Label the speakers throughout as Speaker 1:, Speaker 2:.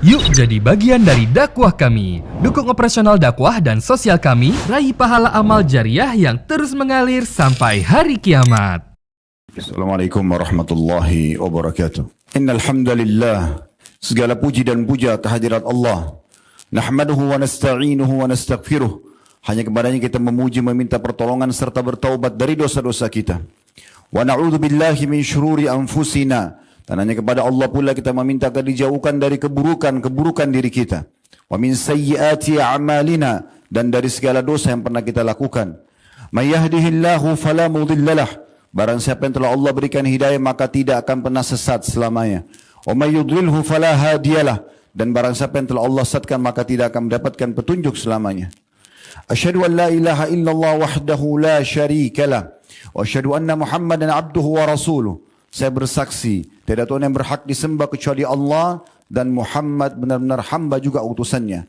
Speaker 1: Yuk jadi bagian dari dakwah kami. Dukung operasional dakwah dan sosial kami, raih pahala amal jariah yang terus mengalir sampai hari kiamat.
Speaker 2: Assalamualaikum warahmatullahi wabarakatuh. Innal hamdalillah, segala puji dan puja kehadirat Allah. Nahmaduhu wa nasta'inuhu wa nastaghfiruh. Hanya kepadanya kita memuji, meminta pertolongan serta bertaubat dari dosa-dosa kita. Wa na'udzu billahi min syururi anfusina. Dan hanya kepada Allah pula kita meminta agar dijauhkan dari keburukan diri kita. Wa min sayyiati a'malina, dan dari segala dosa yang pernah kita lakukan. May yahdihillahu fala mudhillalah. Barang siapa yang telah Allah berikan hidayah maka tidak akan pernah sesat selamanya. Wa may yudlilhu fala hadiyalah. Dan barang siapa yang telah Allah sesatkan maka tidak akan mendapatkan petunjuk selamanya. Asyhadu an la ilaha illallah wahdahu la syarikalah. Wa asyhadu anna Muhammadan abduhu wa rasuluh. Saya bersaksi, tidak ada Tuhan yang berhak disembah kecuali Allah, dan Muhammad benar-benar hamba juga utusannya.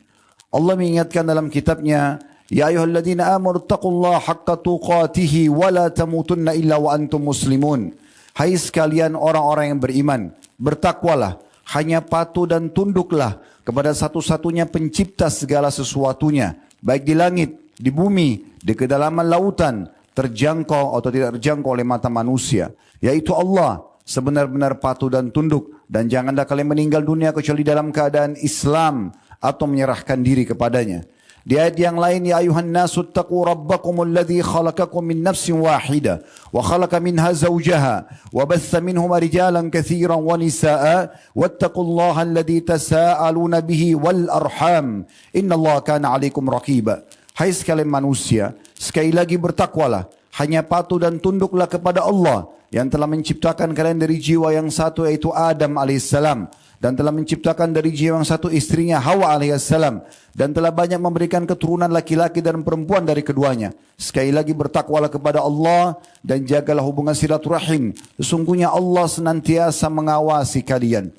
Speaker 2: Allah mengingatkan dalam kitabnya, Ya ayyuhalladzina amanu taqullaha haqqa tuqatihi wa la tamutunna illa wa antum muslimun. Hai sekalian orang-orang yang beriman, bertakwalah, hanya patuh dan tunduklah kepada satu-satunya pencipta segala sesuatunya, baik di langit, di bumi, di kedalaman lautan, terjangkau atau tidak terjangkau oleh mata manusia, yaitu Allah. Sebenar-benar patuh dan tunduk, dan janganlah kalian meninggal dunia kecuali dalam keadaan Islam atau menyerahkan diri kepadanya. Di ayat yang lain, ya ayuhan nasu taqu rabbakumul ladzi khalaqakum min nafsin wahidah wa khalaqa minha zawjaha wa batha minhuma rijalan katsiran wa nisaa wattaqullaha alladzi tasaaluna bihi wal arham innallaha kana 'alaikum raqiba. Hai sekalian manusia, sekali lagi bertakwalah, hanya patuh dan tunduklah kepada Allah yang telah menciptakan kalian dari jiwa yang satu, yaitu Adam alaihissalam, dan telah menciptakan dari jiwa yang satu istrinya Hawa alaihissalam, dan telah banyak memberikan keturunan laki-laki dan perempuan dari keduanya. Sekali lagi bertakwalah kepada Allah dan jagalah hubungan silaturahim. Sesungguhnya Allah senantiasa mengawasi kalian.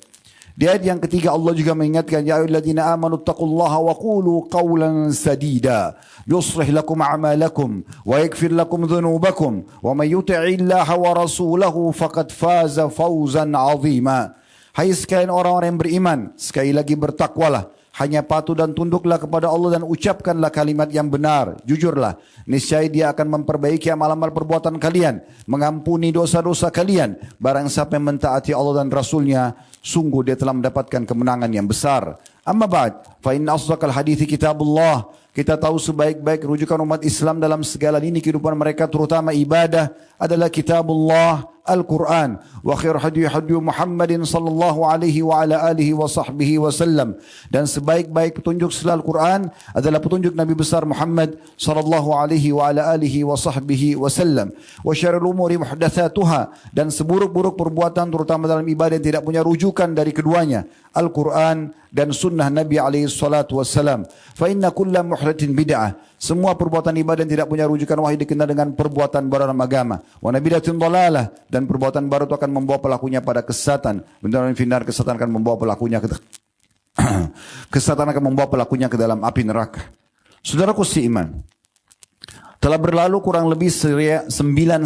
Speaker 2: Di ayat yang ketiga Allah juga mengingatkan, ya ayyuhalladzina amanu taqullaha wa qulu qawlan sadida yuslih lakum a'malakum wa yaghfir lakum dhunubakum wa may yuti'illaha wa rasulahu faqad faza fawzan 'azima. Hai sekalian orang-orang yang beriman, sekali lagi bertakwalah, hanya patuh dan tunduklah kepada Allah dan ucapkanlah kalimat yang benar, jujurlah. Niscaya Dia akan memperbaiki amal-amal perbuatan kalian, mengampuni dosa-dosa kalian. Barang siapa yang mentaati Allah dan Rasulnya, sungguh dia telah mendapatkan kemenangan yang besar. Amma ba'd, fa inna asdaqal hadithi kitabullah. Kita tahu sebaik-baik rujukan umat Islam dalam segala lini kehidupan mereka, terutama ibadah, adalah kitabullah, Al-Quran. Wa khair hadi Muhammadin sallallahu alaihi wa ala alihi wa sahbihi wa sallam. Dan sebaik-baik petunjuk setelah Al-Quran adalah petunjuk Nabi besar Muhammad sallallahu alaihi wa ala alihi wa sahbihi wa sallam. Wa syarrul umuri muhdatsatuha, dan seburuk-buruk perbuatan terutama dalam ibadah yang tidak punya rujukan dari keduanya, Al-Quran dan sunnah Nabi alaihi salatu wassalam. Fa inna kulla muhdatsin bid'ah. Semua perbuatan ibadah yang tidak punya rujukan wahyu dikenal dengan perbuatan baru dalam agama. Wa nabidatin dhalalah, dan perbuatan baru itu akan membawa pelakunya pada kesesatan. Benar dan finar, kesesatan akan membawa pelakunya ke kesesatan akan membawa pelakunya ke dalam api neraka. Saudaraku seiman, telah berlalu kurang lebih 9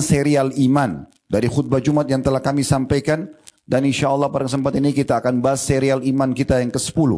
Speaker 2: serial iman dari khutbah Jumat yang telah kami sampaikan, dan insya Allah pada kesempatan ini kita akan bahas serial iman kita yang ke-10.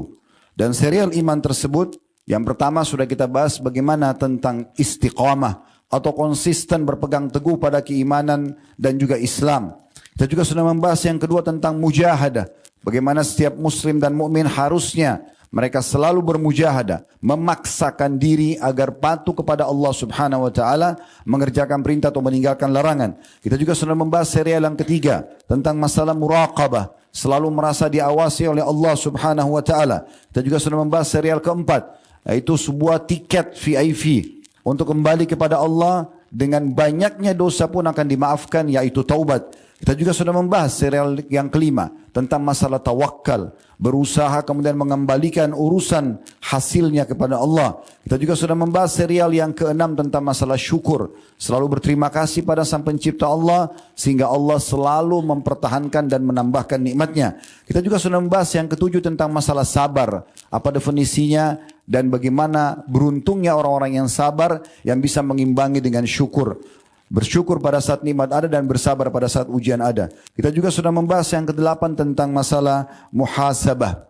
Speaker 2: Dan serial iman tersebut, yang pertama sudah kita bahas bagaimana tentang istiqamah atau konsisten berpegang teguh pada keimanan dan juga Islam. Kita juga sudah membahas yang kedua tentang mujahadah. Bagaimana setiap muslim dan mukmin harusnya mereka selalu bermujahadah, memaksakan diri agar patuh kepada Allah Subhanahu wa taala, mengerjakan perintah atau meninggalkan larangan. Kita juga sudah membahas serial yang ketiga tentang masalah muraqabah, selalu merasa diawasi oleh Allah Subhanahu wa taala. Kita juga sudah membahas serial keempat, yaitu sebuah tiket VIP untuk kembali kepada Allah. Dengan banyaknya dosa pun akan dimaafkan, yaitu taubat. Kita juga sudah membahas serial yang kelima tentang masalah tawakal, berusaha kemudian mengembalikan urusan hasilnya kepada Allah. Kita juga sudah membahas serial yang keenam tentang masalah syukur, selalu berterima kasih pada Sang Pencipta Allah sehingga Allah selalu mempertahankan dan menambahkan nikmatnya. Kita juga sudah membahas yang ketujuh tentang masalah sabar, apa definisinya dan bagaimana beruntungnya orang-orang yang sabar yang bisa mengimbangi dengan syukur. Bersyukur pada saat nikmat ada dan bersabar pada saat ujian ada. Kita juga sudah membahas yang ke-8 tentang masalah muhasabah.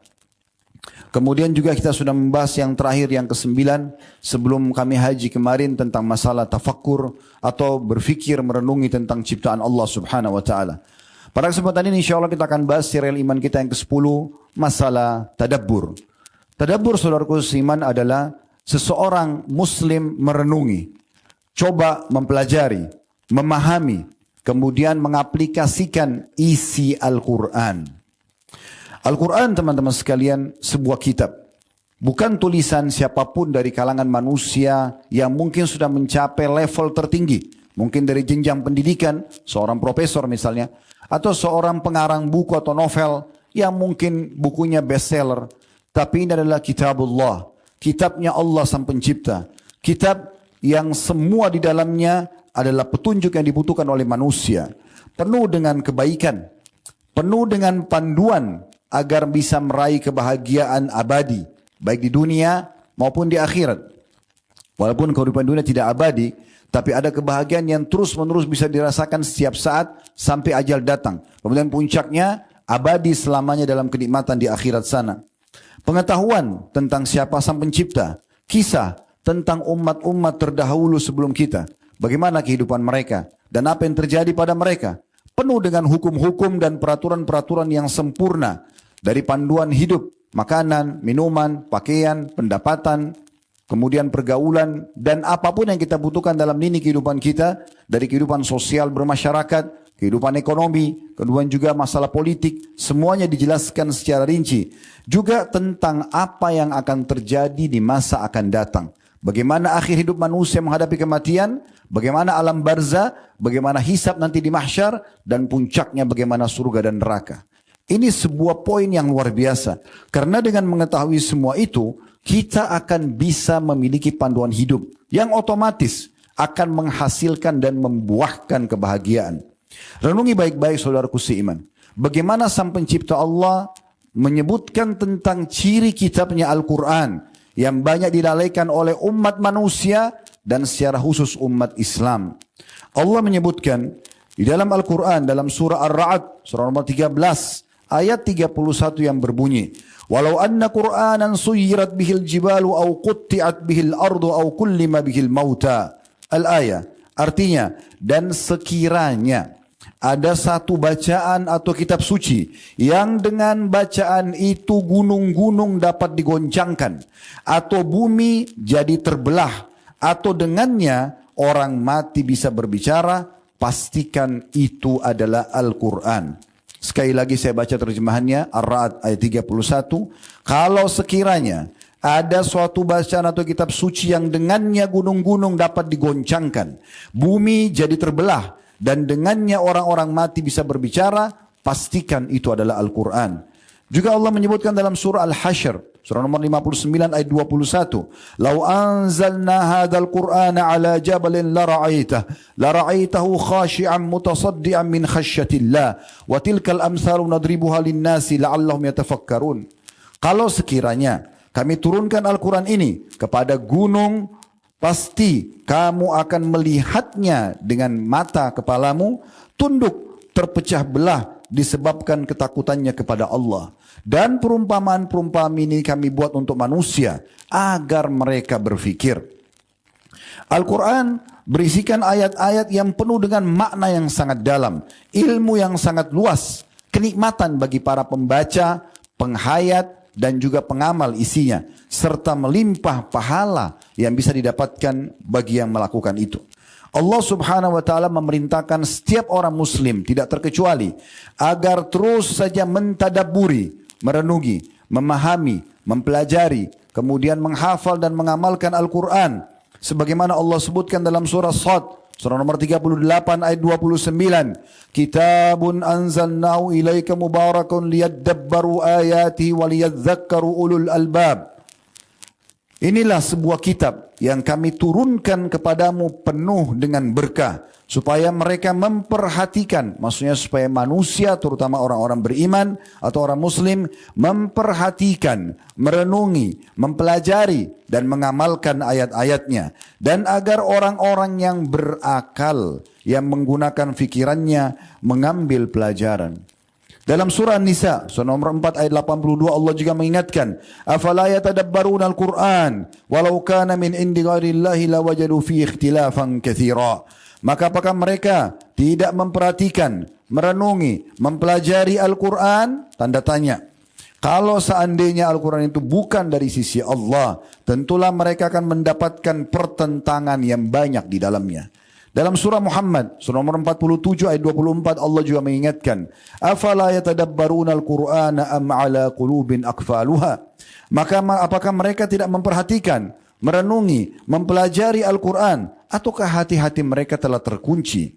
Speaker 2: Kemudian juga kita sudah membahas yang terakhir, yang ke-9 sebelum kami haji kemarin, tentang masalah tafakkur atau berfikir merenungi tentang ciptaan Allah Subhanahu wa taala. Pada kesempatan ini insyaallah kita akan bahas serial iman kita yang ke-10, masalah tadabbur. Tadabbur, saudaraku seiman, adalah seseorang muslim merenungi, coba mempelajari, memahami, kemudian mengaplikasikan isi Al-Quran. Al-Quran, teman-teman sekalian, sebuah kitab. Bukan tulisan siapapun dari kalangan manusia yang mungkin sudah mencapai level tertinggi. Mungkin dari jenjang pendidikan, seorang profesor misalnya, atau seorang pengarang buku atau novel yang mungkin bukunya bestseller. Tapi ini adalah kitabullah, kitabnya Allah sang pencipta. Kitab yang semua di dalamnya adalah petunjuk yang dibutuhkan oleh manusia. Penuh dengan kebaikan, penuh dengan panduan agar bisa meraih kebahagiaan abadi, baik di dunia maupun di akhirat. Walaupun kehidupan dunia tidak abadi, tapi ada kebahagiaan yang terus-menerus bisa dirasakan setiap saat sampai ajal datang. Kemudian puncaknya abadi selamanya dalam kenikmatan di akhirat sana. Pengetahuan tentang siapa sang pencipta, kisah tentang umat-umat terdahulu sebelum kita, bagaimana kehidupan mereka dan apa yang terjadi pada mereka. Penuh dengan hukum-hukum dan peraturan-peraturan yang sempurna, dari panduan hidup, makanan, minuman, pakaian, pendapatan, kemudian pergaulan, dan apapun yang kita butuhkan dalam lini kehidupan kita, dari kehidupan sosial bermasyarakat, kehidupan ekonomi, kemudian juga masalah politik, semuanya dijelaskan secara rinci. Juga tentang apa yang akan terjadi di masa akan datang. Bagaimana akhir hidup manusia menghadapi kematian, bagaimana alam barzah, bagaimana hisab nanti di mahsyar, dan puncaknya bagaimana surga dan neraka. Ini sebuah poin yang luar biasa. Karena dengan mengetahui semua itu, kita akan bisa memiliki panduan hidup yang otomatis akan menghasilkan dan membuahkan kebahagiaan. Renungi baik-baik saudaraku seiman. Bagaimana sang pencipta Allah menyebutkan tentang ciri kitabnya Al-Quran yang banyak dilalaikan oleh umat manusia dan secara khusus umat Islam. Allah menyebutkan di dalam Al-Quran, dalam surah Ar-Ra'd, surah nomor 13, ayat 31 yang berbunyi, walau anna Qur'anan suyirat bihil jibalu au qutti'at bihil ardu au kullima bihil mauta. Al-ayah, artinya, dan sekiranya ada satu bacaan atau kitab suci yang dengan bacaan itu gunung-gunung dapat digoncangkan, atau bumi jadi terbelah, atau dengannya orang mati bisa berbicara, pastikan itu adalah Al-Quran. Sekali lagi saya baca terjemahannya, Ar-Ra'd ayat 31. Kalau sekiranya ada suatu bacaan atau kitab suci yang dengannya gunung-gunung dapat digoncangkan, bumi jadi terbelah, dan dengannya orang-orang mati bisa berbicara, pastikan itu adalah Al-Quran. Juga Allah menyebutkan dalam surah Al-Hashr, surah nomor 59 ayat 21. Lau anzalna hadzal Qur'ana ala jabalin lara'aitahu khashi'an mutasaddian min khasyatillah wa tilkal amsalu nadribuha linnasi la'allahum yatafakkarun. Kalau sekiranya kami turunkan Al-Quran ini kepada gunung, pasti kamu akan melihatnya dengan mata kepalamu, tunduk terpecah belah disebabkan ketakutannya kepada Allah. Dan perumpamaan-perumpamaan ini kami buat untuk manusia agar mereka berfikir. Al-Quran berisikan ayat-ayat yang penuh dengan makna yang sangat dalam, ilmu yang sangat luas, kenikmatan bagi para pembaca, penghayat, dan juga pengamal isinya, serta melimpah pahala yang bisa didapatkan bagi yang melakukan itu. Allah Subhanahu wa taala memerintahkan setiap orang muslim tidak terkecuali agar terus saja mentadabburi, merenungi, memahami, mempelajari, kemudian menghafal dan mengamalkan Al-Quran. Sebagaimana Allah sebutkan dalam surah Shad, surah nomor 38 ayat 29. Kitabun anzalnahu ilaika mubarakun liyadabbaru ayatihi wa liyadzakkaru ulul albab. Inilah sebuah kitab yang kami turunkan kepadamu penuh dengan berkah, supaya mereka memperhatikan, maksudnya supaya manusia terutama orang-orang beriman atau orang muslim memperhatikan, merenungi, mempelajari dan mengamalkan ayat-ayatnya, dan agar orang-orang yang berakal yang menggunakan fikirannya mengambil pelajaran. Dalam surah An-Nisa, surah nomor 4 ayat 82 Allah juga mengingatkan, "Afala yatadabbaruna al-Qur'an walau kana min indi ghairillahi lawajadu fi ikhtilafan katsira." Maka apakah mereka tidak memperhatikan, merenungi, mempelajari Al-Quran? Tanda tanya. Kalau seandainya Al-Quran itu bukan dari sisi Allah, tentulah mereka akan mendapatkan pertentangan yang banyak di dalamnya. Dalam surah Muhammad, surah nomor 47 ayat 24 Allah juga mengingatkan, "Afala yatadabbaruna al-Qur'ana am 'ala qulubin aqfaluha." Maka apakah mereka tidak memperhatikan, merenungi, mempelajari Al-Quran, ataukah hati-hati mereka telah terkunci?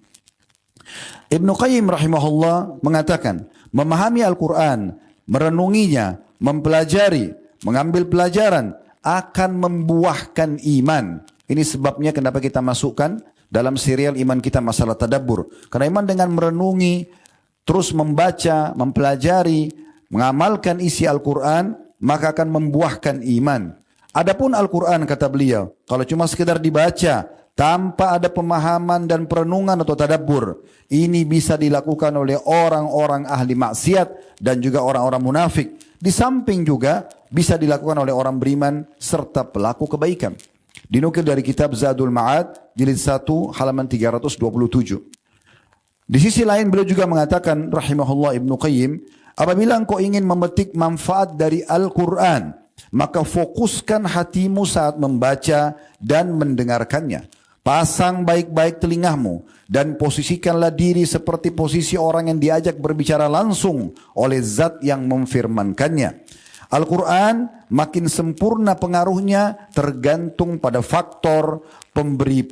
Speaker 2: Ibnu Qayyim rahimahullah mengatakan, memahami Al-Quran, merenunginya, mempelajari, mengambil pelajaran akan membuahkan iman. Ini sebabnya kenapa kita masukkan dalam serial iman kita masalah tadabbur. Karena iman dengan merenungi, terus membaca, mempelajari, mengamalkan isi Al-Quran, maka akan membuahkan iman. Adapun Al-Quran kata beliau, kalau cuma sekedar dibaca, tanpa ada pemahaman dan perenungan atau tadabbur, ini bisa dilakukan oleh orang-orang ahli maksiat dan juga orang-orang munafik. Di samping juga bisa dilakukan oleh orang beriman serta pelaku kebaikan. Dinukil dari kitab Zadul Ma'ad, jilid 1, halaman 327. Di sisi lain beliau juga mengatakan, rahimahullah Ibnu Qayyim, apabila engkau ingin memetik manfaat dari Al-Quran, maka fokuskan hatimu saat membaca dan mendengarkannya. Pasang baik-baik telingamu dan posisikanlah diri seperti posisi orang yang diajak berbicara langsung oleh zat yang memfirmankannya. Al-Quran makin sempurna pengaruhnya tergantung pada faktor pemberi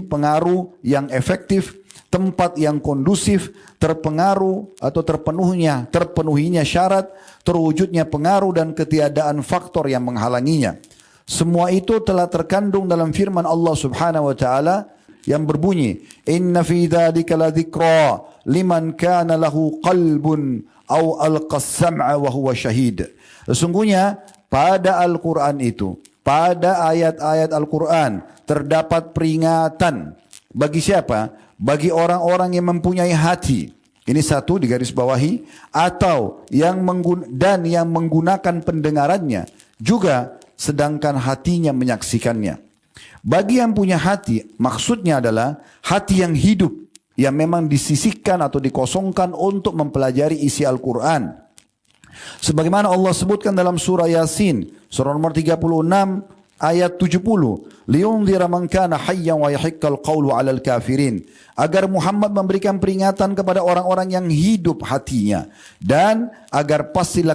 Speaker 2: pengaruh yang efektif, tempat yang kondusif, terpengaruh atau terpenuhinya syarat, terwujudnya pengaruh dan ketiadaan faktor yang menghalanginya. Semua itu telah terkandung dalam firman Allah Subhanahu wa taala yang berbunyi, "Inna fi dzalika ladzikra liman kana lahu qalbun aw alqas sam'a wa huwa syahid." Sesungguhnya pada Al-Qur'an itu, pada ayat-ayat Al-Qur'an terdapat peringatan bagi siapa? Bagi orang-orang yang mempunyai hati. Ini satu digaris bawahi, atau yang menggunakan pendengarannya juga sedangkan hatinya menyaksikannya. Bagi yang punya hati, maksudnya adalah hati yang hidup, yang memang disisihkan atau dikosongkan untuk mempelajari isi Al-Quran. Sebagaimana Allah sebutkan dalam surah Yasin, surah nomor 36 ayat 70, "Liyunzira man kana hayyan wa yahiqqal qawlu 'alal kafirin." Agar Muhammad memberikan peringatan kepada orang-orang yang hidup hatinya dan agar pastilah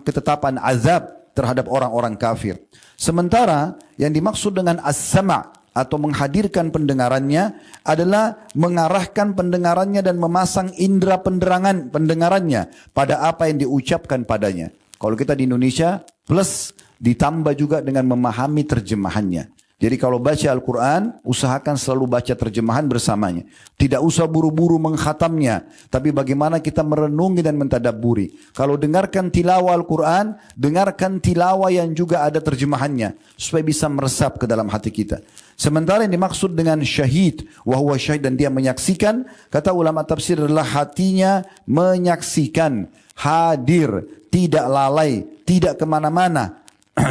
Speaker 2: ketetapan azab terhadap orang-orang kafir. Sementara yang dimaksud dengan as-sama' atau menghadirkan pendengarannya adalah mengarahkan pendengarannya dan memasang indera pendengarannya pada apa yang diucapkan padanya. Kalau kita di Indonesia plus ditambah juga dengan memahami terjemahannya. Jadi kalau baca Al-Quran, usahakan selalu baca terjemahan bersamanya. Tidak usah buru-buru mengkhatamnya, tapi bagaimana kita merenungi dan mentadabburi. Kalau dengarkan tilawah Al-Quran, dengarkan tilawah yang juga ada terjemahannya, supaya bisa meresap ke dalam hati kita. Sementara yang dimaksud dengan syahid, wahuwa syahid, dan dia menyaksikan, kata ulama tafsir adalah hatinya menyaksikan, hadir, tidak lalai, tidak kemana-mana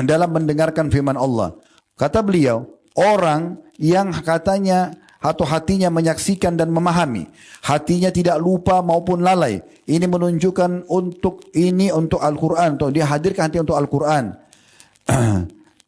Speaker 2: dalam mendengarkan firman Allah. Kata beliau, orang yang katanya atau hatinya menyaksikan dan memahami, hatinya tidak lupa maupun lalai, ini menunjukkan untuk Al-Quran, atau dia hadirkan hati untuk Al-Quran.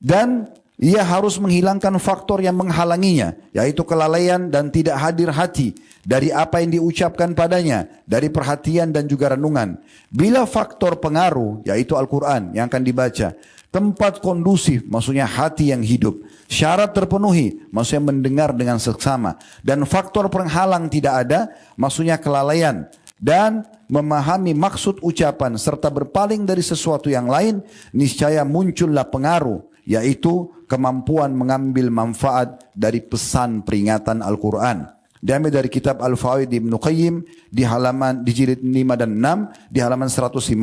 Speaker 2: Dan ia harus menghilangkan faktor yang menghalanginya, yaitu kelalaian dan tidak hadir hati dari apa yang diucapkan padanya, dari perhatian dan juga renungan. Bila faktor pengaruh, yaitu Al-Quran yang akan dibaca, tempat kondusif, maksudnya hati yang hidup, syarat terpenuhi, maksudnya mendengar dengan seksama, dan faktor penghalang tidak ada, maksudnya kelalaian, dan memahami maksud ucapan serta berpaling dari sesuatu yang lain, niscaya muncullah pengaruh, yaitu kemampuan mengambil manfaat dari pesan peringatan Al-Quran. Diambil dari kitab Al-Fawaid Ibnu Qayyim di jilid 5 dan 6 di halaman 156.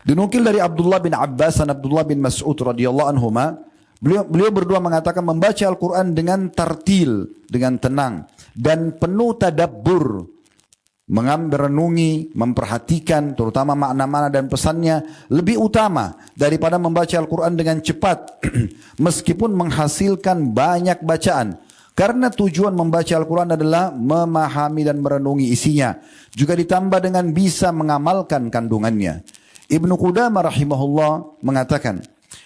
Speaker 2: Dinukil dari Abdullah bin Abbas dan Abdullah bin Mas'ud radhiyallahu anhuma, beliau berdua mengatakan membaca Al-Quran dengan tartil, dengan tenang dan penuh tadabbur, merenungi, memperhatikan terutama makna-makna dan pesannya lebih utama daripada membaca Al-Quran dengan cepat meskipun menghasilkan banyak bacaan. Karena tujuan membaca Al-Quran adalah memahami dan merenungi isinya. Juga ditambah dengan bisa mengamalkan kandungannya. Ibnu Qudamah rahimahullah mengatakan,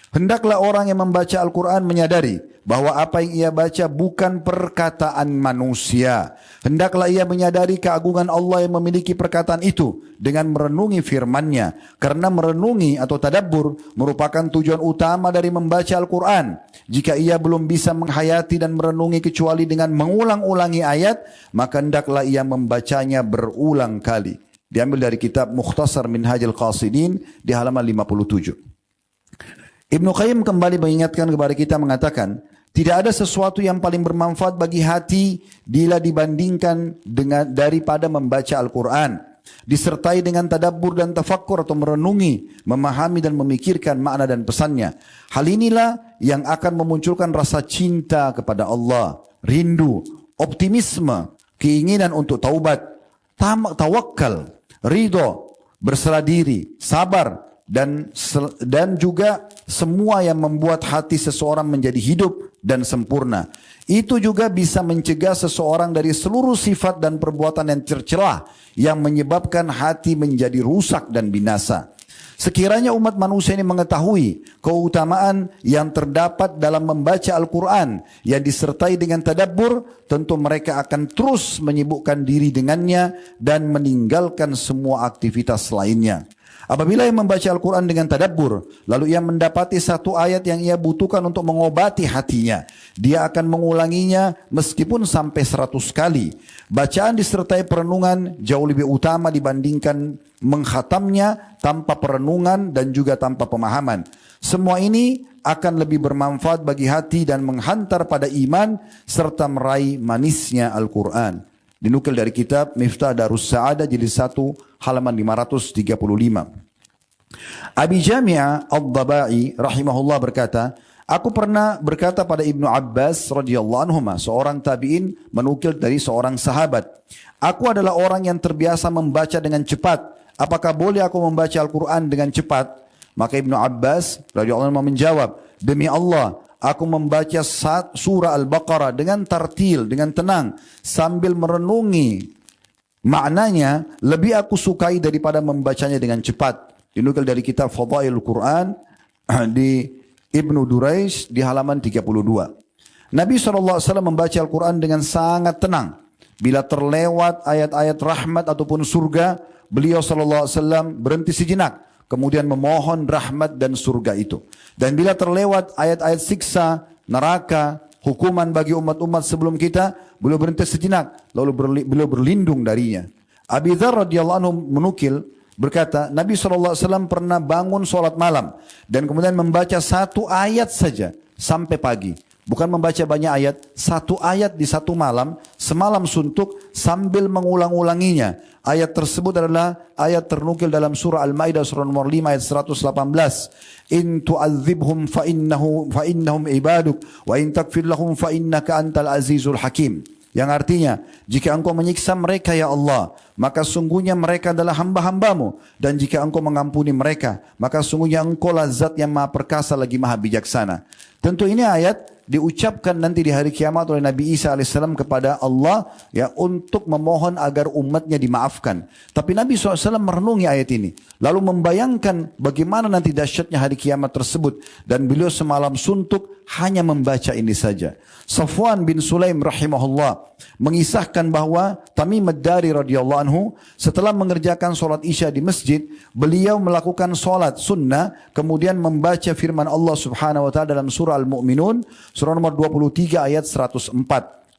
Speaker 2: hendaklah orang yang membaca Al-Quran menyadari bahwa apa yang ia baca bukan perkataan manusia. Hendaklah ia menyadari keagungan Allah yang memiliki perkataan itu dengan merenungi firman-Nya. Karena merenungi atau tadabbur merupakan tujuan utama dari membaca Al-Quran. Jika ia belum bisa menghayati dan merenungi kecuali dengan mengulang-ulangi ayat, maka hendaklah ia membacanya berulang kali. Diambil dari kitab Mukhtasar Minhajul Qasidin di halaman 57. Ibnu Qayyim kembali mengingatkan kepada kita mengatakan, tidak ada sesuatu yang paling bermanfaat bagi hati bila dibandingkan daripada membaca Al-Quran. Disertai dengan tadabbur dan tafakkur atau merenungi, memahami dan memikirkan makna dan pesannya. Hal inilah yang akan memunculkan rasa cinta kepada Allah, rindu, optimisme, keinginan untuk taubat, tawakal, ridho, berserah diri, sabar, dan juga semua yang membuat hati seseorang menjadi hidup dan sempurna. Itu juga bisa mencegah seseorang dari seluruh sifat dan perbuatan yang tercela yang menyebabkan hati menjadi rusak dan binasa. Sekiranya umat manusia ini mengetahui keutamaan yang terdapat dalam membaca Al-Quran yang disertai dengan tadabbur, tentu mereka akan terus menyibukkan diri dengannya dan meninggalkan semua aktivitas lainnya. Apabila ia membaca Al-Quran dengan tadabbur, lalu ia mendapati satu ayat yang ia butuhkan untuk mengobati hatinya, dia akan mengulanginya meskipun sampai 100 kali. Bacaan disertai perenungan jauh lebih utama dibandingkan menghatamnya tanpa perenungan dan juga tanpa pemahaman. Semua ini akan lebih bermanfaat bagi hati dan menghantar pada iman serta meraih manisnya Al-Quran. Dinukil dari kitab Miftah Darus Sa'adah jilid 1 halaman 535. Abi Jami'ah Ad-Dabai rahimahullah berkata, aku pernah berkata pada Ibnu Abbas radhiyallahu anhuma, seorang tabi'in menukil dari seorang sahabat, aku adalah orang yang terbiasa membaca dengan cepat. Apakah boleh aku membaca Al-Quran dengan cepat? Maka Ibnu Abbas radhiyallahu anhu menjawab, demi Allah, aku membaca surah Al-Baqarah dengan tartil, dengan tenang, sambil merenungi maknanya, lebih aku sukai daripada membacanya dengan cepat. Dinukil dari kitab Fadailul Quran di Ibnu Duraish di halaman 32. Nabi SAW membaca Al-Quran dengan sangat tenang. Bila terlewat ayat-ayat rahmat ataupun surga, beliau SAW berhenti sejenak, kemudian memohon rahmat dan surga itu. Dan bila terlewat ayat-ayat siksa, neraka, hukuman bagi umat-umat sebelum kita, beliau berhenti sejenak, lalu beliau berlindung darinya. Abi Dzar radhiyallahu anhu menukil berkata, Nabi SAW pernah bangun sholat malam dan kemudian membaca satu ayat saja sampai pagi. Bukan membaca banyak ayat, satu ayat di satu malam, semalam suntuk sambil mengulang-ulanginya. Ayat tersebut adalah ayat ternukil dalam surah Al-Maidah surah nomor 5 ayat 118. In tu'adzibhum fa innahum ibaduk wa in takfir lahum fa innaka antal azizul hakim. Yang artinya, jika engkau menyiksa mereka ya Allah, maka sungguhnya mereka adalah hamba-hambamu. Dan jika engkau mengampuni mereka, maka sungguhnya engkau lah zat yang maha perkasa lagi maha bijaksana. Tentu ini ayat diucapkan nanti di hari kiamat oleh Nabi Isa AS kepada Allah ya, untuk memohon agar umatnya dimaafkan. Tapi Nabi SAW merenungi ayat ini, lalu membayangkan bagaimana nanti dahsyatnya hari kiamat tersebut, dan beliau semalam suntuk hanya membaca ini saja. Safwan bin Sulaim rahimahullah mengisahkan bahwa Tamim ad-Dari radhiyallahu anhu setelah mengerjakan solat isya di masjid, beliau melakukan solat sunnah kemudian membaca firman Allah subhanahu wa ta'ala dalam surah Al-Mu'minun surah nomor 23 ayat 104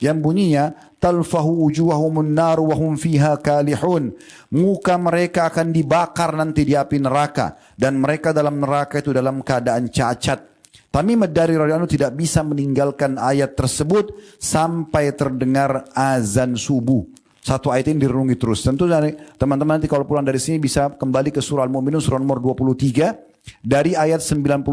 Speaker 2: yang bunyinya talfahu wujuhahumun nar wa hum fiha kalihun, muka mereka akan dibakar nanti di api neraka dan mereka dalam neraka itu dalam keadaan cacat. Tamim ad-Dari radhiyallahu anhu tidak bisa meninggalkan ayat tersebut sampai terdengar azan subuh. Satu ayat ini direnungi terus. Tentu teman-teman nanti kalau pulang dari sini bisa kembali ke surah Al-Mu'minun surah nomor 23 dari ayat 99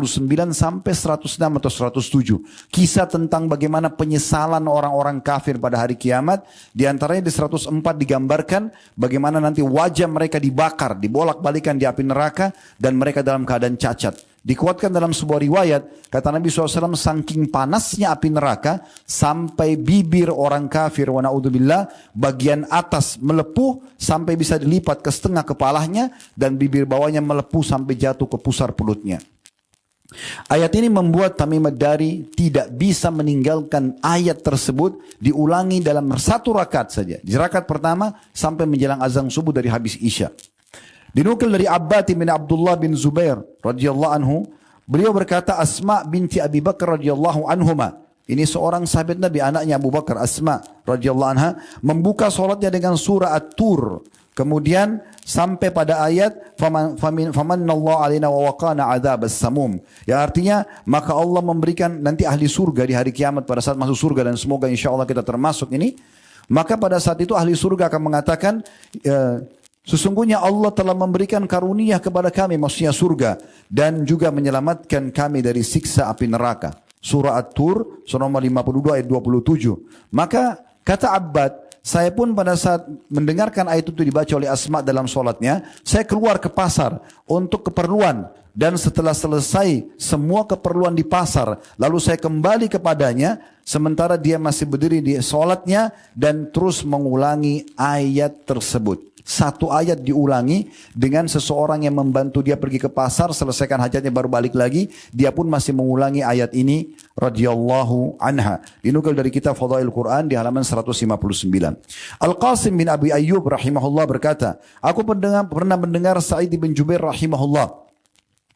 Speaker 2: sampai 106 atau 107. Kisah tentang bagaimana penyesalan orang-orang kafir pada hari kiamat. Di antaranya di 104 digambarkan bagaimana nanti wajah mereka dibakar, dibolak-balikan di api neraka dan mereka dalam keadaan cacat. Dikuatkan dalam sebuah riwayat, kata Nabi SAW, saking panasnya api neraka sampai bibir orang kafir, wa na'udzubillah, bagian atas melepuh sampai bisa dilipat ke setengah kepalanya dan bibir bawahnya melepuh sampai jatuh ke pusar perutnya. Ayat ini membuat Tamim Ad-Dari tidak bisa meninggalkan ayat tersebut, diulangi dalam satu rakaat saja. Di rakaat pertama sampai menjelang azan subuh dari habis Isya. Dinukil dari Abbad bin Abdullah bin Zubair radhiyallahu anhu, beliau berkata, Asma binti Abi Bakar radhiyallahu anhuma, ini seorang sahabat Nabi, anaknya Abu Bakar, Asma radhiyallahu anha, membuka salatnya dengan surah At-Tur. Kemudian sampai pada ayat famannallahu alaina wa waqana adzabas samum. Ya, artinya maka Allah memberikan nanti ahli surga di hari kiamat pada saat masuk surga, dan semoga insyaallah kita termasuk ini. Maka pada saat itu ahli surga akan mengatakan, sesungguhnya Allah telah memberikan karunia kepada kami, maksudnya surga, dan juga menyelamatkan kami dari siksa api neraka. Surah At-Tur, surah nomor 52 ayat 27. Maka kata Abbad, saya pun pada saat mendengarkan ayat itu dibaca oleh Asma dalam sholatnya, saya keluar ke pasar untuk keperluan. Dan setelah selesai semua keperluan di pasar, lalu saya kembali kepadanya, sementara dia masih berdiri di sholatnya dan terus mengulangi ayat tersebut. Satu ayat diulangi dengan seseorang yang membantu dia pergi ke pasar, selesaikan hajatnya baru balik lagi, dia pun masih mengulangi ayat ini radhiyallahu anha. Dinukil dari kitab Fadail Quran di halaman 159. Al-Qasim bin Abi Ayyub rahimahullah berkata, aku pernah mendengar Sa'id bin Jubair rahimahullah,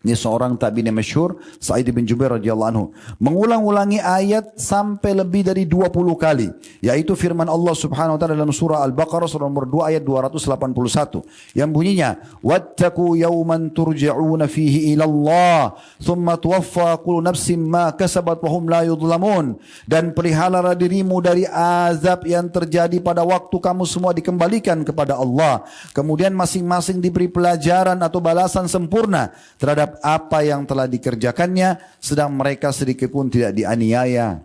Speaker 2: ini seorang tabi'in yang masyhur, Sa'id bin Jubair radhiyallahu anhu, mengulang-ulangi ayat sampai lebih dari 20 kali, yaitu firman Allah Subhanahu wa taala dalam surah Al-Baqarah surah nomor 2 ayat 281 yang bunyinya, wattaqu yawman turja'una fihi ila Allah thumma tuwaffa kullu nafsin ma kasabat wa hum la yudhlamun, dan peliharalah dirimu dari azab yang terjadi pada waktu kamu semua dikembalikan kepada Allah, kemudian masing-masing diberi pelajaran atau balasan sempurna terhadap apa yang telah dikerjakannya, sedang mereka sedikit pun tidak dianiaya.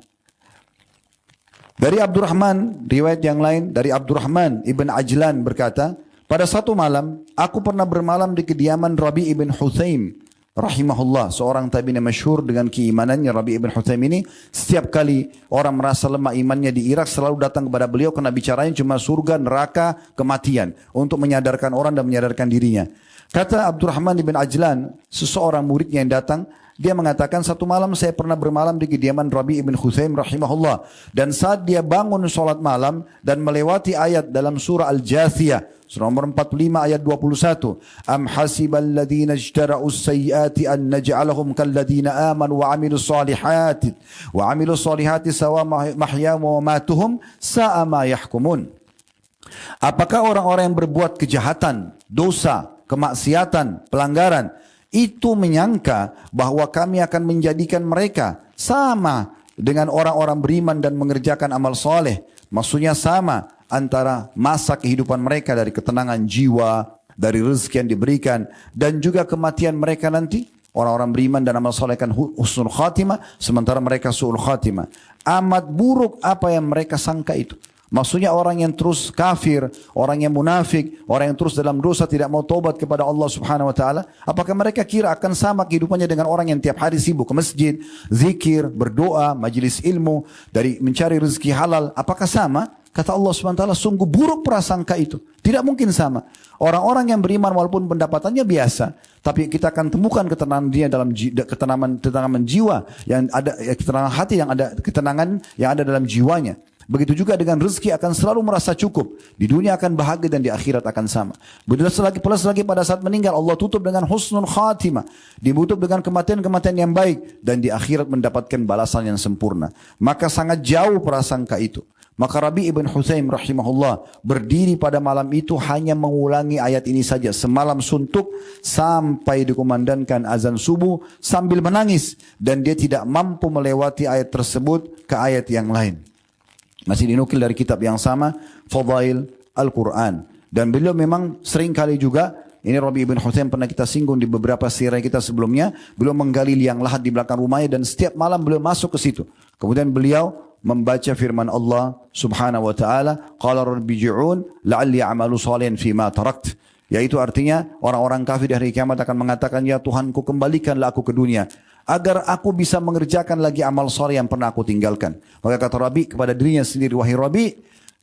Speaker 2: Dari Abdurrahman, riwayat yang lain dari Abdurrahman ibn Ajlan berkata, pada satu malam aku pernah bermalam di kediaman Rabi ibn Huthaim rahimahullah, seorang tabi'in yang masyhur dengan keimanannya. Rabi ibn Huthaim ini setiap kali orang merasa lemah imannya di Irak selalu datang kepada beliau karena bicaranya cuma surga, neraka, kematian, untuk menyadarkan orang dan menyadarkan dirinya. Kata Abdurrahman bin Ajlan, seseorang muridnya yang datang, dia mengatakan, satu malam saya pernah bermalam di kediaman Rabi ibn Huthaim rahimahullah, dan saat dia bangun sholat malam dan melewati ayat dalam surah Al-Jathiyah surah nomor 45 ayat 21, am hasibal ladzina ijtara'us sayyiati an naj'alahum kal ladzina amanu wa 'amilus solihati sawa mahyahum wa mamatuhum sa'a ma yahkumun. Apakah orang-orang yang berbuat kejahatan, dosa, kemaksiatan, pelanggaran, itu menyangka bahwa kami akan menjadikan mereka sama dengan orang-orang beriman dan mengerjakan amal soleh? Maksudnya sama antara masa kehidupan mereka dari ketenangan jiwa, dari rezeki yang diberikan, dan juga kematian mereka nanti. Orang-orang beriman dan amal soleh kan husnul khatimah, sementara mereka su'ul khatimah. Amat buruk apa yang mereka sangka itu. Maksudnya orang yang terus kafir, orang yang munafik, orang yang terus dalam dosa tidak mau tobat kepada Allah Subhanahu wa taala, apakah mereka kira akan sama kehidupannya dengan orang yang tiap hari sibuk ke masjid, zikir, berdoa, majelis ilmu, dari mencari rezeki halal? Apakah sama? Kata Allah Subhanahu wa taala, sungguh buruk prasangka itu. Tidak mungkin sama. Orang-orang yang beriman walaupun pendapatannya biasa, tapi kita akan temukan ketenangan dia dalam ketenangan jiwa yang ada, ketenangan hati yang ada, ketenangan yang ada dalam jiwanya. Begitu juga dengan rezeki, akan selalu merasa cukup. Di dunia akan bahagia dan di akhirat akan sama. Plus lagi pada saat meninggal Allah tutup dengan husnul khatimah. Ditutup dengan kematian-kematian yang baik. Dan di akhirat mendapatkan balasan yang sempurna. Maka sangat jauh prasangka itu. Maka Rabi ibn Huthaim rahimahullah berdiri pada malam itu hanya mengulangi ayat ini saja. Semalam suntuk sampai dikumandangkan azan subuh sambil menangis. Dan dia tidak mampu melewati ayat tersebut ke ayat yang lain. Masih dinukil dari kitab yang sama, Fadail Al-Quran. Dan beliau memang sering kali juga Ini Rabi ibn Hussein pernah kita singgung di beberapa sirah kita sebelumnya. Beliau menggali liang lahat di belakang rumahnya dan setiap malam beliau masuk ke situ. Kemudian beliau membaca firman Allah subhanahu wa ta'ala, qala rabbi ji'un la'alli a'malu salihan fima tarakt. Yaitu artinya orang-orang kafir di hari kiamat akan mengatakan, ya Tuhanku kembalikanlah aku ke dunia agar aku bisa mengerjakan lagi amal saleh yang pernah aku tinggalkan. Maka kata Rabi kepada dirinya sendiri, wahai Rabi,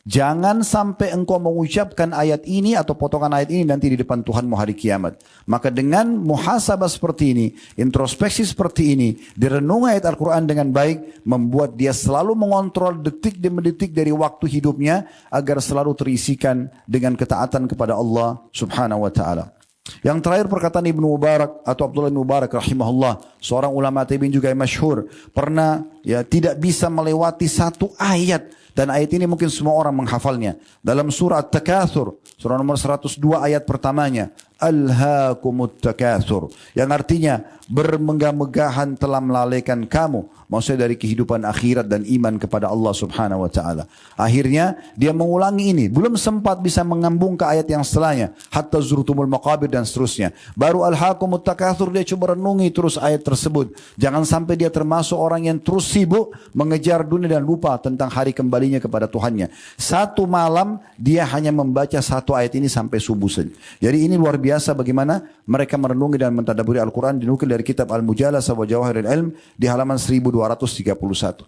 Speaker 2: jangan sampai engkau mengucapkan ayat ini atau potongan ayat ini nanti di depan Tuhanmu hari kiamat. Maka dengan muhasabah seperti ini, introspeksi seperti ini, direnungi ayat Al-Quran dengan baik, membuat dia selalu mengontrol detik demi detik dari waktu hidupnya agar selalu terisikan dengan ketaatan kepada Allah subhanahu wa ta'ala. Yang terakhir perkataan Ibnu Mubarak atau Abdullah bin Mubarak rahimahullah, seorang ulama tabi'in juga yang masyhur, pernah tidak bisa melewati satu ayat, dan ayat ini mungkin semua orang menghafalnya. Dalam surah At-Takatsur, surah nomor 102 ayat pertamanya, Alhaakumut takatsur, yang artinya bermegah-megahan telah melalaikan kamu, maksudnya dari kehidupan akhirat dan iman kepada Allah subhanahu wa ta'ala. Akhirnya dia mengulangi ini, belum sempat bisa mengambung ke ayat yang setelahnya, hatta zurtumul maqabir dan seterusnya. Baru alhaakumut takatsur dia coba renungi terus ayat tersebut. Jangan sampai dia termasuk orang yang terus sibuk mengejar dunia dan lupa tentang hari kembalinya kepada Tuhannya. Satu malam dia hanya membaca satu ayat ini sampai subuh saja. Jadi ini luar biasa bagaimana mereka merenungi dan mentadaburi Al-Quran, dinukil dari kitab Al-Mujalasah wa Jawahirul Ilm di halaman 1231.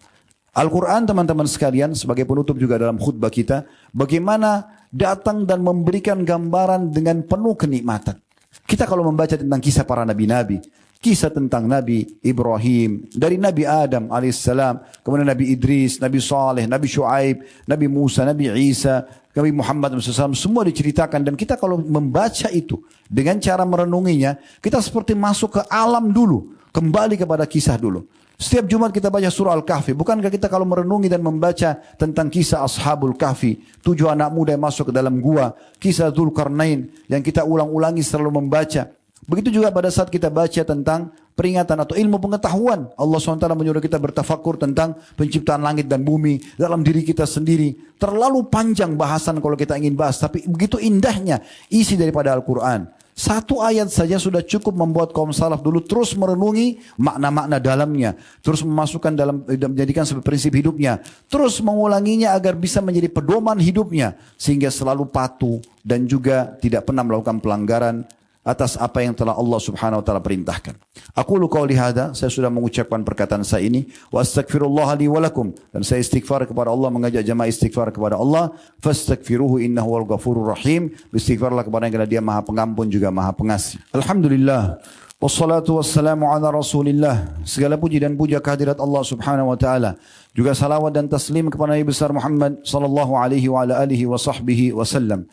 Speaker 2: Al-Quran teman-teman sekalian sebagai penutup juga dalam khutbah kita, bagaimana datang dan memberikan gambaran dengan penuh kenikmatan. Kita kalau membaca tentang kisah para nabi-nabi, kisah tentang Nabi Ibrahim, dari Nabi Adam alaihissalam, kemudian Nabi Idris, Nabi Saleh, Nabi Shu'aib, Nabi Musa, Nabi Isa, Nabi Muhammad SAW, semua diceritakan. Dan kita kalau membaca itu dengan cara merenunginya, kita seperti masuk ke alam dulu, kembali kepada kisah dulu. Setiap Jumat kita baca surah Al-Kahfi. Bukankah kita kalau merenungi dan membaca tentang kisah Ashabul Kahfi, 7 anak muda yang masuk ke dalam gua, kisah Dzulqarnain yang kita ulang-ulangi selalu membaca. Begitu juga pada saat kita baca tentang peringatan atau ilmu pengetahuan. Allah SWT menyuruh kita bertafakur tentang penciptaan langit dan bumi dalam diri kita sendiri. Terlalu panjang bahasan kalau kita ingin bahas, tapi begitu indahnya isi daripada Al-Quran. Satu ayat saja sudah cukup membuat kaum salaf dulu terus merenungi makna-makna dalamnya. Terus memasukkan dalam, menjadikan sebagai prinsip hidupnya. Terus mengulanginya agar bisa menjadi pedoman hidupnya. Sehingga selalu patuh dan juga tidak pernah melakukan pelanggaran atas apa yang telah Allah subhanahu wa ta'ala perintahkan. Aku qauli hadza, saya sudah mengucapkan perkataan saya ini, wa astaghfirullah li wa lakum, dan saya istighfar kepada Allah, mengajak jamaah istighfar kepada Allah, fastaghfiruhu innahu wal ghafurur rahim, istighfarlah kepada Dia, Dia Maha Pengampun juga Maha Pengasih. Alhamdulillah, wassalatu wassalamu ala Rasulillah. Segala puji dan puja kehadirat Allah subhanahu wa ta'ala, juga salawat dan taslim kepada Nabi besar Muhammad sallallahu alaihi wa ala alihi wa sahbihi wasallam.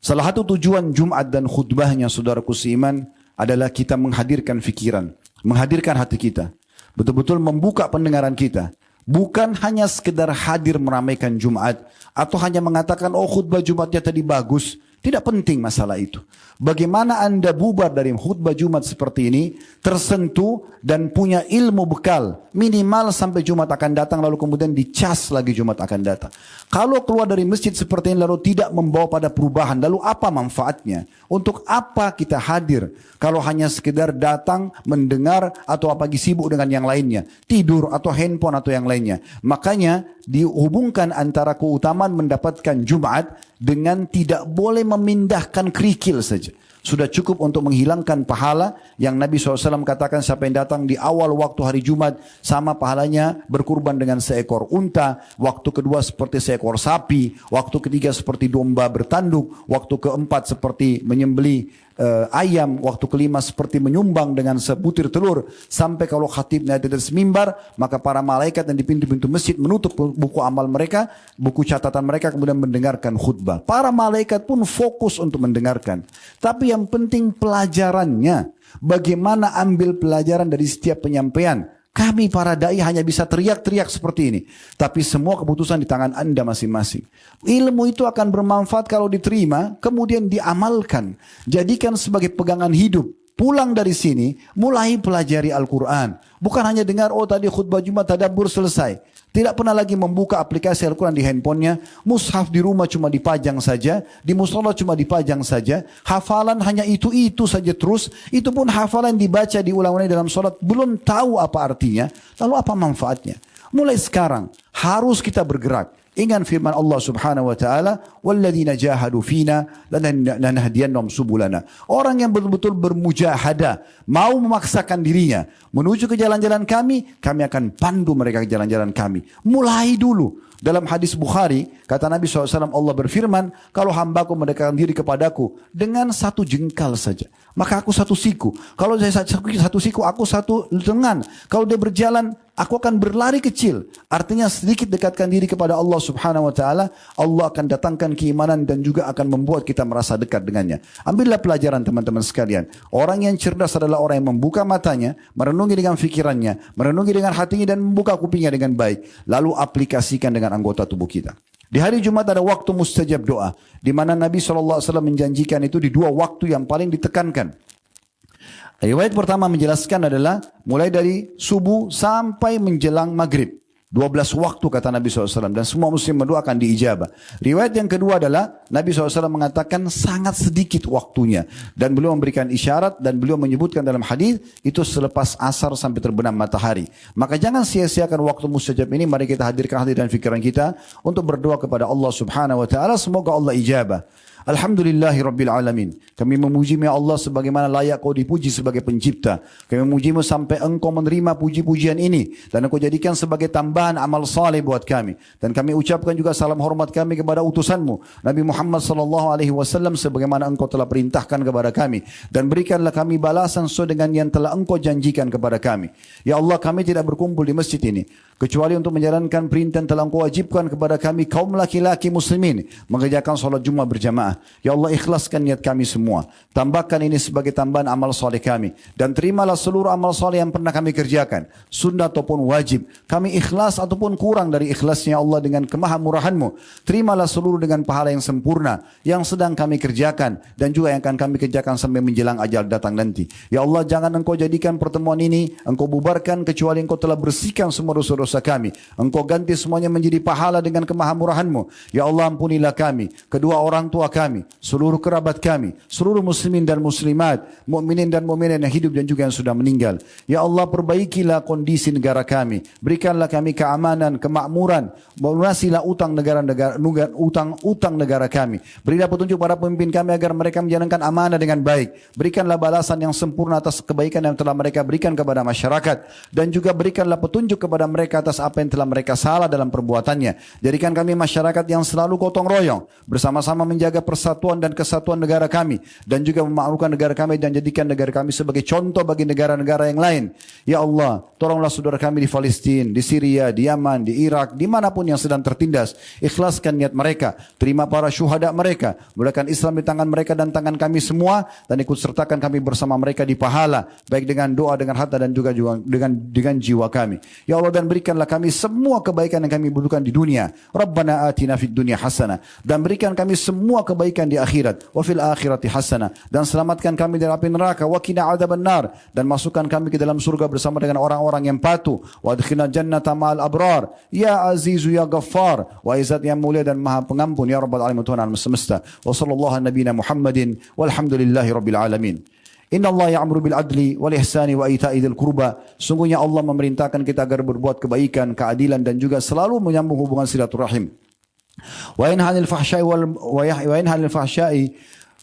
Speaker 2: Salah satu tujuan Jumat dan khutbahnya saudaraku seiman adalah kita menghadirkan fikiran, menghadirkan hati kita. Betul-betul membuka pendengaran kita. Bukan hanya sekedar hadir meramaikan Jumat atau hanya mengatakan oh khutbah Jumatnya tadi bagus. Tidak penting masalah itu. Bagaimana Anda bubar dari khutbah Jumat seperti ini, tersentuh dan punya ilmu bekal. Minimal sampai Jumat akan datang lalu kemudian dicas lagi Jumat akan datang. Kalau keluar dari masjid seperti ini lalu tidak membawa pada perubahan, lalu apa manfaatnya? Untuk apa kita hadir? Kalau hanya sekedar datang, mendengar atau apalagi sibuk dengan yang lainnya. Tidur atau handphone atau yang lainnya. Makanya dihubungkan antara keutamaan mendapatkan Jumat dengan tidak boleh memindahkan kerikil saja. Sudah cukup untuk menghilangkan pahala yang Nabi SAW katakan siapa yang datang di awal waktu hari Jumat sama pahalanya berkurban dengan seekor unta, waktu kedua seperti seekor sapi, waktu ketiga seperti domba bertanduk, waktu keempat seperti menyembeli ayam, waktu kelima seperti menyumbang dengan sebutir telur, sampai kalau khatib naik di atas mimbar maka para malaikat yang di pintu-pintu masjid menutup buku amal mereka, buku catatan mereka, kemudian mendengarkan khutbah. Para malaikat pun fokus untuk mendengarkan, tapi yang penting pelajarannya. Bagaimana ambil pelajaran dari setiap penyampaian. Kami para dai hanya bisa teriak-teriak seperti ini. Tapi semua keputusan di tangan Anda masing-masing. Ilmu itu akan bermanfaat kalau diterima, kemudian diamalkan. Jadikan sebagai pegangan hidup. Pulang dari sini, mulai pelajari Al-Quran. Bukan hanya dengar, oh tadi khutbah Jumat tadabbur selesai. Tidak pernah lagi membuka aplikasi Al-Quran di handphonenya. Mushaf di rumah cuma dipajang saja. Di musola cuma dipajang saja. Hafalan hanya itu saja terus. Itu pun hafalan dibaca diulang-ulang dalam sholat. Belum tahu apa artinya. Lalu apa manfaatnya? Mulai sekarang harus kita bergerak. Ingat firman Allah Subhanahu wa taala, "Walladzina jahadu fina lanahdiyannahum subulana." Orang yang betul-betul bermujahadah, mau memaksakan dirinya menuju ke jalan-jalan kami akan pandu mereka ke jalan-jalan kami. Mulai dulu. Dalam hadis Bukhari, kata Nabi SAW, Allah berfirman, kalau hambaku mendekatkan diri kepadaku dengan satu jengkal saja, maka aku satu siku. Kalau saya satu siku, aku satu lengan. Kalau dia berjalan, aku akan berlari kecil. Artinya sedikit dekatkan diri kepada Allah Subhanahu wa taala, Allah akan datangkan keimanan dan juga akan membuat kita merasa dekat dengannya. Ambillah pelajaran teman-teman sekalian. Orang yang cerdas adalah orang yang membuka matanya, merenungi dengan fikirannya, merenungi dengan hatinya dan membuka kupingnya dengan baik. Lalu aplikasikan dengan anggota tubuh kita. Di hari Jumat ada waktu mustajab doa, di mana Nabi SAW menjanjikan itu di dua waktu yang paling ditekankan. Riwayat pertama menjelaskan adalah mulai dari subuh sampai menjelang maghrib. 12 waktu kata Nabi SAW. Dan semua muslim mendoakan diijabah. Riwayat yang kedua adalah Nabi SAW mengatakan sangat sedikit waktunya. Dan beliau memberikan isyarat dan beliau menyebutkan dalam hadis itu selepas asar sampai terbenam matahari. Maka jangan sia-siakan waktu mustajab ini. Mari kita hadirkan hati dan fikiran kita untuk berdoa kepada Allah Subhanahu wa taala. Semoga Allah ijabah. Alhamdulillahi Rabbil Alamin. Kami memuji-Mu ya Allah sebagaimana layak Kau dipuji sebagai pencipta. Kami memuji-Mu sampai Engkau menerima puji-pujian ini. Dan Engkau jadikan sebagai tambahan amal saleh buat kami. Dan kami ucapkan juga salam hormat kami kepada utusan-Mu Nabi Muhammad SAW sebagaimana Engkau telah perintahkan kepada kami. Dan berikanlah kami balasan sesuai dengan yang telah Engkau janjikan kepada kami. Ya Allah, kami tidak berkumpul di masjid ini kecuali untuk menjalankan perintah yang telah Engkau wajibkan kepada kami kaum laki-laki muslimin, mengerjakan salat Jumat berjamaah. Ya Allah, ikhlaskan niat kami semua. Tambahkan ini sebagai tambahan amal soleh kami. Dan terimalah seluruh amal soleh yang pernah kami kerjakan, sunnah ataupun wajib. Kami ikhlas ataupun kurang dari ikhlasnya Allah dengan kemahamurahan-Mu. Terimalah seluruh dengan pahala yang sempurna yang sedang kami kerjakan dan juga yang akan kami kerjakan sampai menjelang ajal datang nanti. Ya Allah, jangan Engkau jadikan pertemuan ini Engkau bubarkan kecuali Engkau telah bersihkan semua dosa-dosa kami. Engkau ganti semuanya menjadi pahala dengan kemahamurahan-Mu. Ya Allah, ampunilah kami, kedua orang tua kami, seluruh kerabat kami, seluruh muslimin dan muslimat, mukminin dan mukminat yang hidup dan juga yang sudah meninggal. Ya Allah, perbaikilah kondisi negara kami. Berikanlah kami keamanan, kemakmuran. Lunasilah utang negara kami. Berilah petunjuk para pemimpin kami agar mereka menjalankan amanah dengan baik. Berikanlah balasan yang sempurna atas kebaikan yang telah mereka berikan kepada masyarakat. Dan juga berikanlah petunjuk kepada mereka atas apa yang telah mereka salah dalam perbuatannya. Jadikan kami masyarakat yang selalu gotong royong, bersama-sama menjaga persatuan dan kesatuan negara kami dan juga memakmurkan negara kami dan jadikan negara kami sebagai contoh bagi negara-negara yang lain. Ya Allah, tolonglah saudara kami di Palestina, di Syria, di Yaman, di Irak, dimanapun yang sedang tertindas. Ikhlaskan niat mereka, terima para syuhada mereka, mulakan Islam di tangan mereka dan tangan kami semua, dan ikut sertakan kami bersama mereka di pahala, baik dengan doa, dengan harta dan juga dengan jiwa kami. Ya Allah, dan berikanlah kami semua kebaikan yang kami butuhkan di dunia. Rabbana atina fid dunya hasanah, dan berikan kami semua kebaikan di akhirat. Wa fil akhirati hasanah, dan selamatkan kami dari api neraka. Wa qina adzabannar, dan masukkan kami ke dalam surga bersama dengan orang-orang yang patuh. Wa adkhilna jannata ma'al abrar. Ya azizu ya ghaffar, wa izat yang mulia dan maha pengampun ya rabbal alamin, Tuhan alam semesta. Wa sallallahu nabiyana Muhammadin walhamdulillahi rabbil alamin. Inna Allah ya'muru bil adli wal ihsani wa ita'i dzil qurba. Sungguhnya Allah memerintahkan kita agar berbuat kebaikan, keadilan dan juga selalu menyambung hubungan silaturahim. Wa yanha 'anil fahsya'i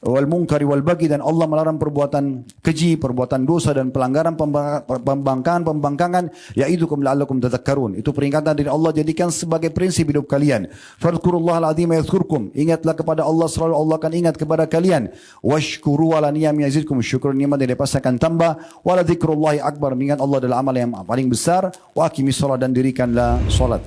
Speaker 2: wal munkari wal baghi, dan Allah melarang perbuatan keji, perbuatan dosa dan pelanggaran pembangkangan, ya'idukum la'allakum tadhakkarun. Itu peringatan dari Allah, jadikan sebagai prinsip hidup kalian. Fadhkurullahal azim yadhkurkum, ingatlah kepada Allah selalu, Allah akan ingat kepada kalian. Washkuru ala niyam yazidkum, syukur nikmat yang dipasti akan tambah. Wala dzikrullahi akbar, mengingat Allah adalah amal yang paling besar. Wa aqimis shalah, dan dirikanlah salat.